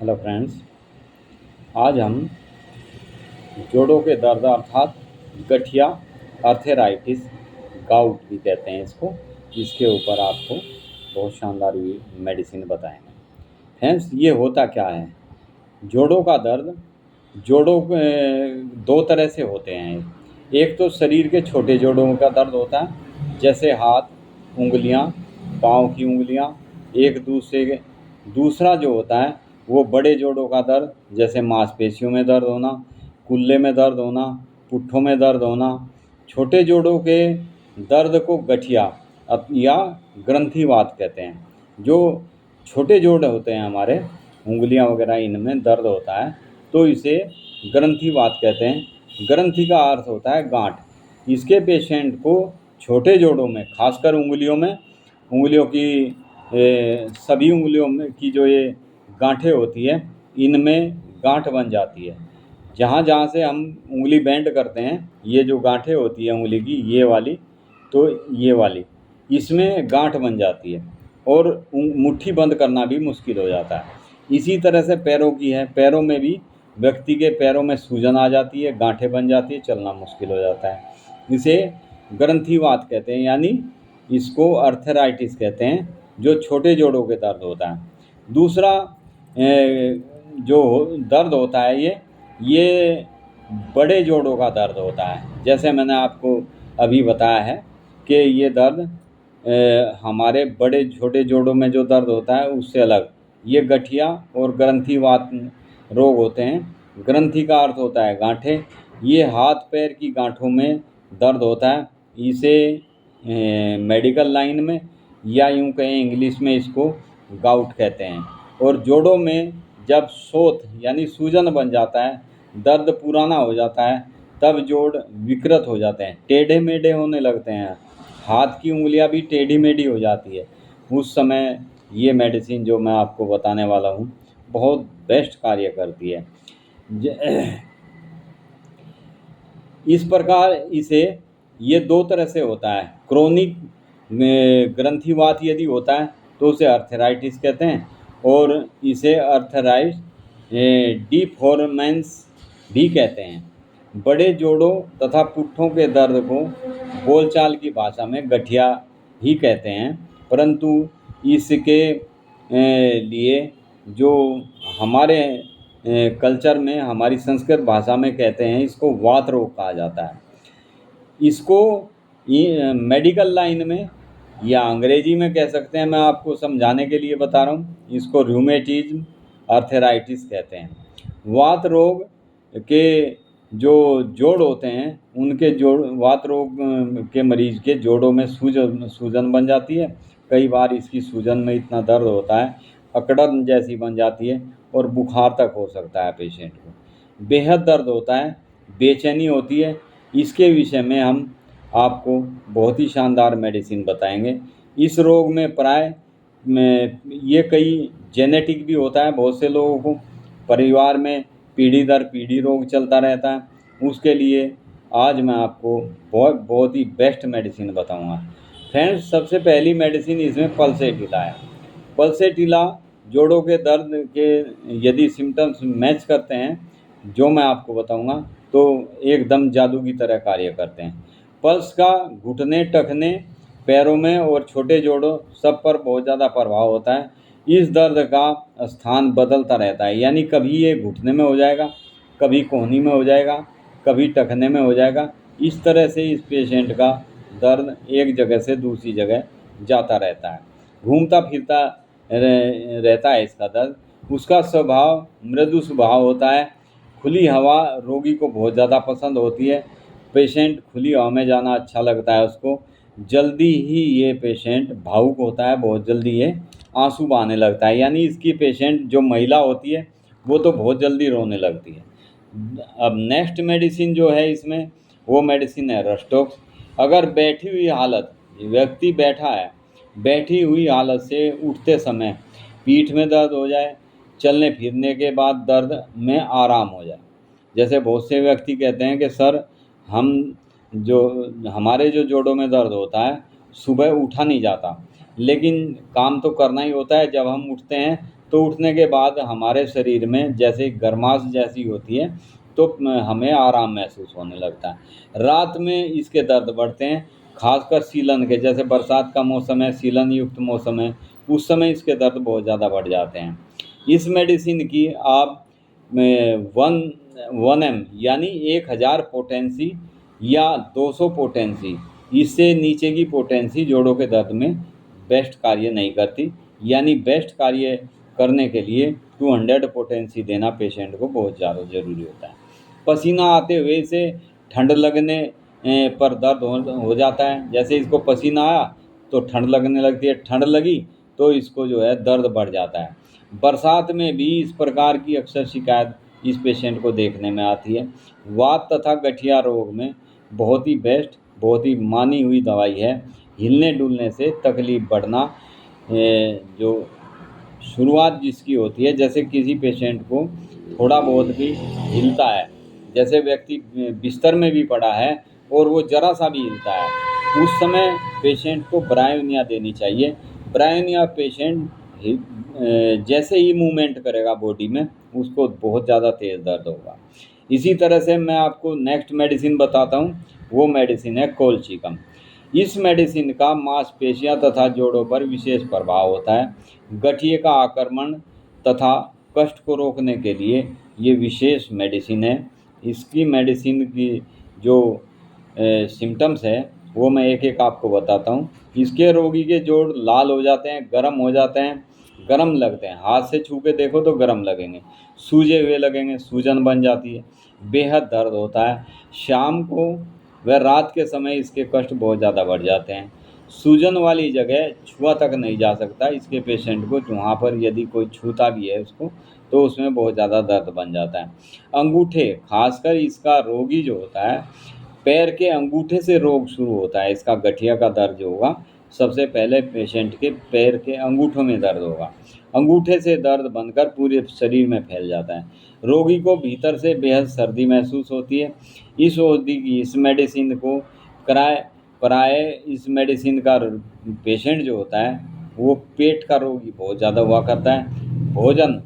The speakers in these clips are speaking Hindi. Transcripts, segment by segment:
हेलो फ्रेंड्स, आज हम जोड़ों के दर्द अर्थात गठिया, आर्थराइटिस, गाउट भी कहते हैं इसके ऊपर आपको बहुत शानदार मेडिसिन बताएंगे। फ्रेंड्स, ये होता क्या है? जोड़ों का दर्द दो तरह से होते हैं। एक तो शरीर के छोटे जोड़ों का दर्द होता है, जैसे हाथ, उंगलियां, पाँव की उंगलियां एक दूसरे। दूसरा जो होता है वो बड़े जोड़ों का दर्द, जैसे मांसपेशियों में दर्द होना, कुल्ले में दर्द होना, पुट्ठों में दर्द होना। छोटे जोड़ों के दर्द को गठिया या ग्रंथिवात कहते हैं। जो छोटे जोड़ होते हैं हमारे, उंगलियां वगैरह, इनमें दर्द होता है तो इसे ग्रंथिवात कहते हैं। ग्रंथि का अर्थ होता है गांठ। इसके पेशेंट को छोटे जोड़ों में, खासकर उंगलियों की सभी उंगलियों में की जो ये गांठें होती है, इनमें गांठ बन जाती है। जहाँ जहाँ से हम उंगली बेंड करते हैं, ये जो गांठें होती है उंगली की, ये वाली, तो ये वाली, इसमें गांठ बन जाती है और मुट्ठी बंद करना भी मुश्किल हो जाता है। इसी तरह से पैरों की है, पैरों में भी व्यक्ति के पैरों में सूजन आ जाती है, गांठें बन जाती है, चलना मुश्किल हो जाता है। इसे ग्रंथिवात कहते हैं, यानी इसको अर्थराइटिस कहते हैं, जो छोटे जोड़ों के दर्द होता है। दूसरा जो दर्द होता है ये बड़े जोड़ों का दर्द होता है। जैसे मैंने आपको अभी बताया है कि ये दर्द हमारे बड़े छोटे जोड़ों में जो दर्द होता है उससे अलग ये गठिया और ग्रंथिवात रोग होते हैं। ग्रंथि का अर्थ होता है गांठें। ये हाथ पैर की गांठों में दर्द होता है। इसे मेडिकल लाइन में, या यूं कहें इंग्लिश में, इसको गाउट कहते हैं। और जोड़ों में जब सोथ यानी सूजन बन जाता है, दर्द पुराना हो जाता है, तब जोड़ विकृत हो जाते हैं, टेढ़े मेढ़े होने लगते हैं, हाथ की उंगलियां भी टेढ़ी मेढ़ी हो जाती है। उस समय ये मेडिसिन जो मैं आपको बताने वाला हूँ बहुत बेस्ट कार्य करती है। इस प्रकार ये दो तरह से होता है। क्रोनिक ग्रंथिवात यदि होता है तो उसे अर्थराइटिस कहते हैं, और इसे अर्थराइट डिफॉर्मेंस भी कहते हैं। बड़े जोड़ों तथा पुट्ठों के दर्द को बोलचाल की भाषा में गठिया ही कहते हैं, परंतु इसके लिए जो हमारे कल्चर में, हमारी संस्कृत भाषा में कहते हैं, इसको वात रोग कहा जाता है। इसको मेडिकल लाइन में या अंग्रेजी में कह सकते हैं, मैं आपको समझाने के लिए बता रहा हूँ, इसको रूमेटिज्म अर्थराइटिस कहते हैं। वात रोग के जो जोड़ होते हैं, उनके जोड़, वात रोग के मरीज के जोड़ों में सूजन बन जाती है। कई बार इसकी सूजन में इतना दर्द होता है, अकड़न जैसी बन जाती है और बुखार तक हो सकता है पेशेंट को। बेहद दर्द होता है, बेचैनी होती है। इसके विषय में हम आपको बहुत ही शानदार मेडिसिन बताएंगे। इस रोग में प्राय ये कई जेनेटिक भी होता है। बहुत से लोगों को परिवार में पीढ़ी दर पीढ़ी रोग चलता रहता है। उसके लिए आज मैं आपको बहुत ही बेस्ट मेडिसिन बताऊंगा। फ्रेंड्स, सबसे पहली मेडिसिन इसमें पल्सेटिला है। पल्सेटिला जोड़ों के दर्द के यदि सिम्टम्स मैच करते हैं जो मैं आपको बताऊंगा, तो एकदम जादू की तरह कार्य करते हैं। पल्स का घुटने, टखने, पैरों में और छोटे जोड़ों सब पर बहुत ज़्यादा प्रभाव होता है। इस दर्द का स्थान बदलता रहता है, यानी कभी ये घुटने में हो जाएगा, कभी कोहनी में हो जाएगा, कभी टखने में हो जाएगा। इस तरह से इस पेशेंट का दर्द एक जगह से दूसरी जगह जाता रहता है, घूमता फिरता रहता है इसका दर्द। उसका स्वभाव मृदु स्वभाव होता है। खुली हवा रोगी को बहुत ज़्यादा पसंद होती है। पेशेंट खुली हवा में जाना अच्छा लगता है उसको। जल्दी ही ये पेशेंट भावुक होता है, बहुत जल्दी ये आंसू बहाने लगता है, यानी इसकी पेशेंट जो महिला होती है वो तो बहुत जल्दी रोने लगती है। अब नेक्स्ट मेडिसिन जो है इसमें, वो मेडिसिन है रस्टोक्स। अगर बैठी हुई हालत, व्यक्ति बैठा है, बैठी हुई हालत से उठते समय पीठ में दर्द हो जाए, चलने फिरने के बाद दर्द में आराम हो जाए। जैसे बहुत से व्यक्ति कहते हैं कि सर, हमारे जो जोड़ों में दर्द होता है, सुबह उठा नहीं जाता, लेकिन काम तो करना ही होता है। जब हम उठते हैं तो उठने के बाद हमारे शरीर में जैसे गर्माश जैसी होती है, तो हमें आराम महसूस होने लगता है। रात में इसके दर्द बढ़ते हैं, खासकर सीलन के, जैसे बरसात का मौसम है, सीलन युक्त मौसम है, उस समय इसके दर्द बहुत ज़्यादा बढ़ जाते हैं। इस मेडिसिन की आप 1 यानी 1000 पोटेंसी या 200 पोटेंसी, इससे नीचे की पोटेंसी जोड़ों के दर्द में बेस्ट कार्य नहीं करती। यानी बेस्ट कार्य करने के लिए 200 पोटेंसी देना पेशेंट को बहुत ज़्यादा ज़रूरी होता है। पसीना आते हुए इसे ठंड लगने पर दर्द हो जाता है। जैसे इसको पसीना आया तो ठंड लगने लगती है, ठंड लगी तो इसको जो है दर्द बढ़ जाता है। बरसात में भी इस प्रकार की अक्सर शिकायत इस पेशेंट को देखने में आती है। वात तथा गठिया रोग में बहुत ही बेस्ट, बहुत ही मानी हुई दवाई है। हिलने डुलने से तकलीफ बढ़ना, जो शुरुआत जिसकी होती है, जैसे किसी पेशेंट को थोड़ा बहुत भी हिलता है, जैसे व्यक्ति बिस्तर में भी पड़ा है और वो ज़रा सा भी हिलता है, उस समय पेशेंट को ब्रायोनिया देनी चाहिए। ब्रायोनिया पेशेंट जैसे ही मूवमेंट करेगा बॉडी में, उसको बहुत ज़्यादा तेज़ दर्द होगा। इसी तरह से मैं आपको नेक्स्ट मेडिसिन बताता हूँ, वो मेडिसिन है कोलचिकम। इस मेडिसिन का मांसपेशियां तथा जोड़ों पर विशेष प्रभाव होता है। गठिए का आक्रमण तथा कष्ट को रोकने के लिए ये विशेष मेडिसिन है। इसकी मेडिसिन की जो सिम्टम्स है वो मैं एक एक आपको बताता हूँ। इसके रोगी के जोड़ लाल हो जाते हैं, गर्म हो जाते हैं, गर्म लगते हैं, हाथ से छू के देखो तो गर्म लगेंगे, सूजे हुए लगेंगे, सूजन बन जाती है, बेहद दर्द होता है। शाम को व रात के समय इसके कष्ट बहुत ज़्यादा बढ़ जाते हैं। सूजन वाली जगह छुआ तक नहीं जा सकता इसके पेशेंट को, वहाँ पर यदि कोई छूता भी है उसको तो उसमें बहुत ज़्यादा दर्द बन जाता है। अंगूठे, खासकर इसका रोगी जो होता है, पैर के अंगूठे से रोग शुरू होता है। इसका गठिया का दर्द जो होगा, सबसे पहले पेशेंट के पैर के अंगूठों में दर्द होगा। अंगूठे से दर्द बनकर पूरे शरीर में फैल जाता है। रोगी को भीतर से बेहद सर्दी महसूस होती है। इस मेडिसिन को प्राय इस मेडिसिन का पेशेंट जो होता है वो पेट का रोगी बहुत ज़्यादा हुआ करता है। भोजन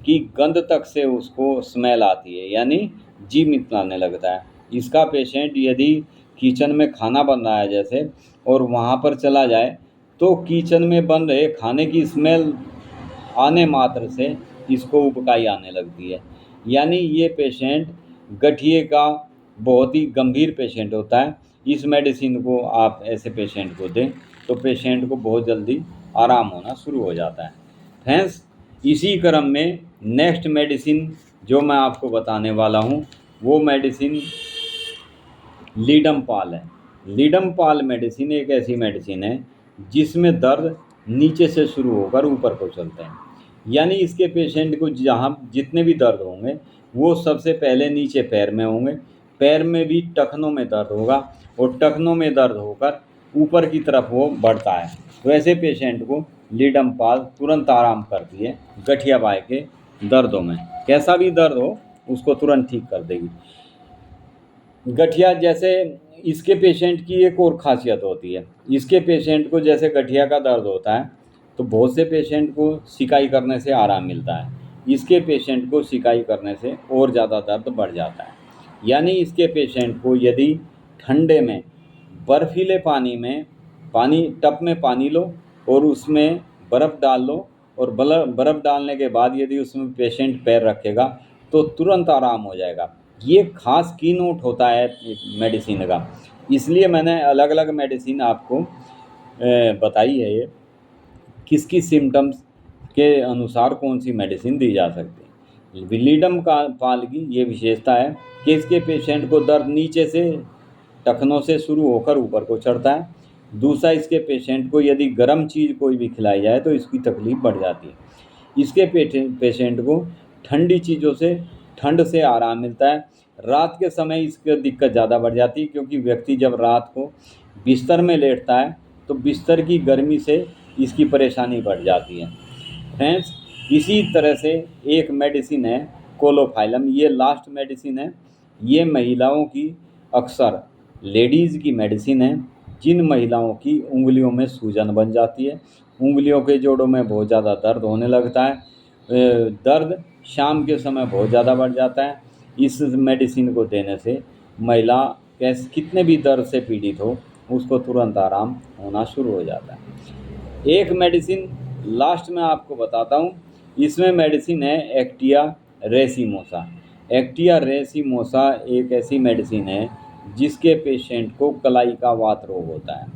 की गंध तक से उसको स्मेल आती है, यानी जी मितलाने लगता है। इसका पेशेंट यदि किचन में खाना बन रहा है जैसे, और वहाँ पर चला जाए तो किचन में बन रहे खाने की स्मेल आने मात्र से इसको उबकाई आने लगती है। यानी ये पेशेंट गठिए का बहुत ही गंभीर पेशेंट होता है। इस मेडिसिन को आप ऐसे पेशेंट को दें तो पेशेंट को बहुत जल्दी आराम होना शुरू हो जाता है। फ्रेंड्स, इसी क्रम में नेक्स्ट मेडिसिन जो मैं आपको बताने वाला हूँ वो मेडिसिन लीडमपाल है। लीडमपाल मेडिसिन एक ऐसी मेडिसिन है जिसमें दर्द नीचे से शुरू होकर ऊपर को चलते हैं। यानी इसके पेशेंट को जहाँ जितने भी दर्द होंगे वो सबसे पहले नीचे पैर में होंगे, पैर में भी टखनों में दर्द होगा और टखनों में दर्द होकर ऊपर की तरफ वो बढ़ता है। तो ऐसे पेशेंट को लीडमपाल तुरंत आराम करती है गठिया बाय के दर्दों में। कैसा भी दर्द हो उसको तुरंत ठीक कर देगी। गठिया जैसे इसके पेशेंट की एक और खासियत होती है, इसके पेशेंट को जैसे गठिया का दर्द होता है तो बहुत से पेशेंट को सिकाई करने से आराम मिलता है, इसके पेशेंट को सिकाई करने से और ज़्यादा दर्द बढ़ जाता है। यानी इसके पेशेंट को यदि ठंडे में बर्फीले पानी में टब में पानी लो और उसमें बर्फ़ डाल लो, और बर्फ़ डालने के बाद यदि उसमें पेशेंट पैर रखेगा तो तुरंत आराम हो जाएगा। ये खास की नोट होता है मेडिसिन का, इसलिए मैंने अलग अलग मेडिसिन आपको बताई है। ये किसकी सिम्टम्स के अनुसार कौन सी मेडिसिन दी जा सकती है। लीडमपाल की ये विशेषता है कि इसके पेशेंट को दर्द नीचे से टखनों से शुरू होकर ऊपर को चढ़ता है। दूसरा, इसके पेशेंट को यदि गर्म चीज़ कोई भी खिलाई जाए तो इसकी तकलीफ़ बढ़ जाती है। इसके पेशेंट को ठंडी चीज़ों से ठंड से आराम मिलता है। रात के समय इसकी दिक्कत ज़्यादा बढ़ जाती है, क्योंकि व्यक्ति जब रात को बिस्तर में लेटता है तो बिस्तर की गर्मी से इसकी परेशानी बढ़ जाती है। फ्रेंड्स, इसी तरह से एक मेडिसिन है कोलोफाइलम, ये लास्ट मेडिसिन है। ये महिलाओं की, अक्सर लेडीज़ की मेडिसिन है जिन महिलाओं की उंगलियों में सूजन बन जाती है, उंगलियों के जोड़ों में बहुत ज़्यादा दर्द होने लगता है, दर्द शाम के समय बहुत ज़्यादा बढ़ जाता है। इस मेडिसिन को देने से महिला कितने भी दर्द से पीड़ित हो उसको तुरंत आराम होना शुरू हो जाता है। एक मेडिसिन लास्ट में आपको बताता हूँ, इसमें मेडिसिन है एक्टिया रेसिमोसा। एक्टिया रेसिमोसा एक ऐसी मेडिसिन है जिसके पेशेंट को कलाई का वात रोग होता है,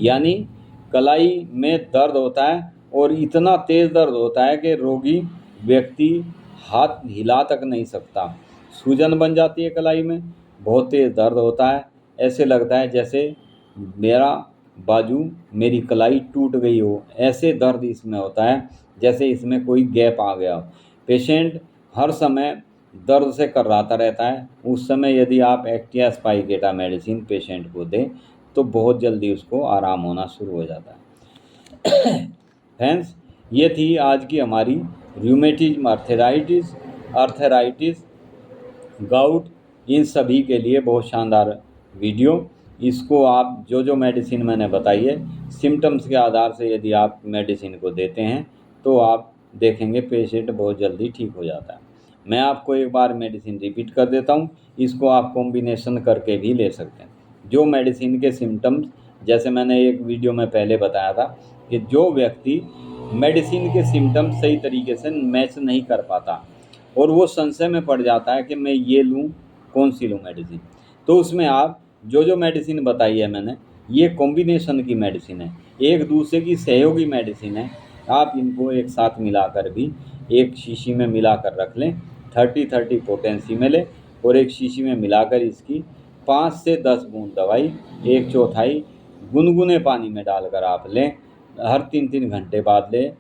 यानी कलाई में दर्द होता है और इतना तेज़ दर्द होता है कि रोगी व्यक्ति हाथ हिला तक नहीं सकता। सूजन बन जाती है कलाई में, बहुत तेज़ दर्द होता है, ऐसे लगता है जैसे मेरा बाजू मेरी कलाई टूट गई हो, ऐसे दर्द इसमें होता है जैसे इसमें कोई गैप आ गया हो। पेशेंट हर समय दर्द से कर्राता रहता है। उस समय यदि आप एक्टिया स्पाइकेटा मेडिसिन पेशेंट को दें तो बहुत जल्दी उसको आराम होना शुरू हो जाता है। फ्रेंड्स, ये थी आज की हमारी रूमेटिज्म, अर्थराइटिस, गाउट, इन सभी के लिए बहुत शानदार वीडियो। इसको आप जो मेडिसिन मैंने बताई है, सिम्टम्स के आधार से यदि आप मेडिसिन को देते हैं तो आप देखेंगे पेशेंट बहुत जल्दी ठीक हो जाता है। मैं आपको एक बार मेडिसिन रिपीट कर देता हूँ, इसको आप कॉम्बिनेशन करके भी ले सकते हैं। जो मेडिसिन के सिम्टम्स, जैसे मैंने एक वीडियो में पहले बताया था कि जो व्यक्ति मेडिसिन के सिम्टम्स सही तरीके से मैच नहीं कर पाता और वो संशय में पड़ जाता है कि मैं ये लूँ, कौन सी लूँ मेडिसिन, तो उसमें आप जो मेडिसिन बताई है मैंने, ये कॉम्बिनेशन की मेडिसिन है, एक दूसरे की सहयोगी मेडिसिन है। आप इनको एक साथ मिलाकर भी एक शीशी में मिलाकर रख लें, 30-30 पोटेंसी में लें और एक शीशी में मिलाकर इसकी 5 से 10 बूंद दवाई 1/4 गुनगुने पानी में डालकर आप लें। हर 3-3 घंटे बाद लें।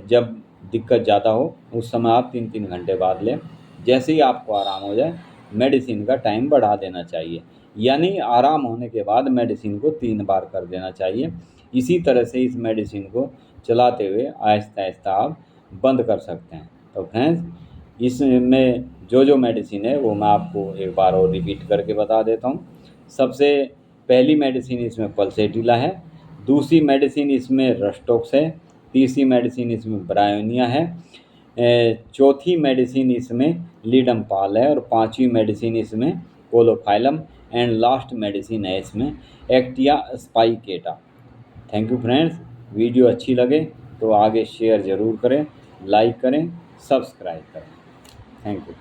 जब दिक्कत ज़्यादा हो उस समय आप 3-3 घंटे बाद लें। जैसे ही आपको आराम हो जाए मेडिसिन का टाइम बढ़ा देना चाहिए, यानी आराम होने के बाद मेडिसिन को 3 बार कर देना चाहिए। इसी तरह से इस मेडिसिन को चलाते हुए आहिस्ता आहिस्ता आप बंद कर सकते हैं। तो फ्रेंड्स, इसमें जो मेडिसिन है वो मैं आपको एक बार और रिपीट करके बता देता हूँ। सबसे पहली मेडिसिन इसमें पल्सेटिला है, दूसरी मेडिसिन इसमें रस्टॉक्स है, तीसरी मेडिसिन इसमें ब्रायोनिया है, चौथी मेडिसिन इसमें लीडमपाल है और पांचवी मेडिसिन इसमें कोलोफाइलम एंड लास्ट मेडिसिन है इसमें Actaea spicata. Thank you friends, video अच्छी लगे तो आगे शेयर ज़रूर करें, लाइक करें, सब्सक्राइब करें। Thank you.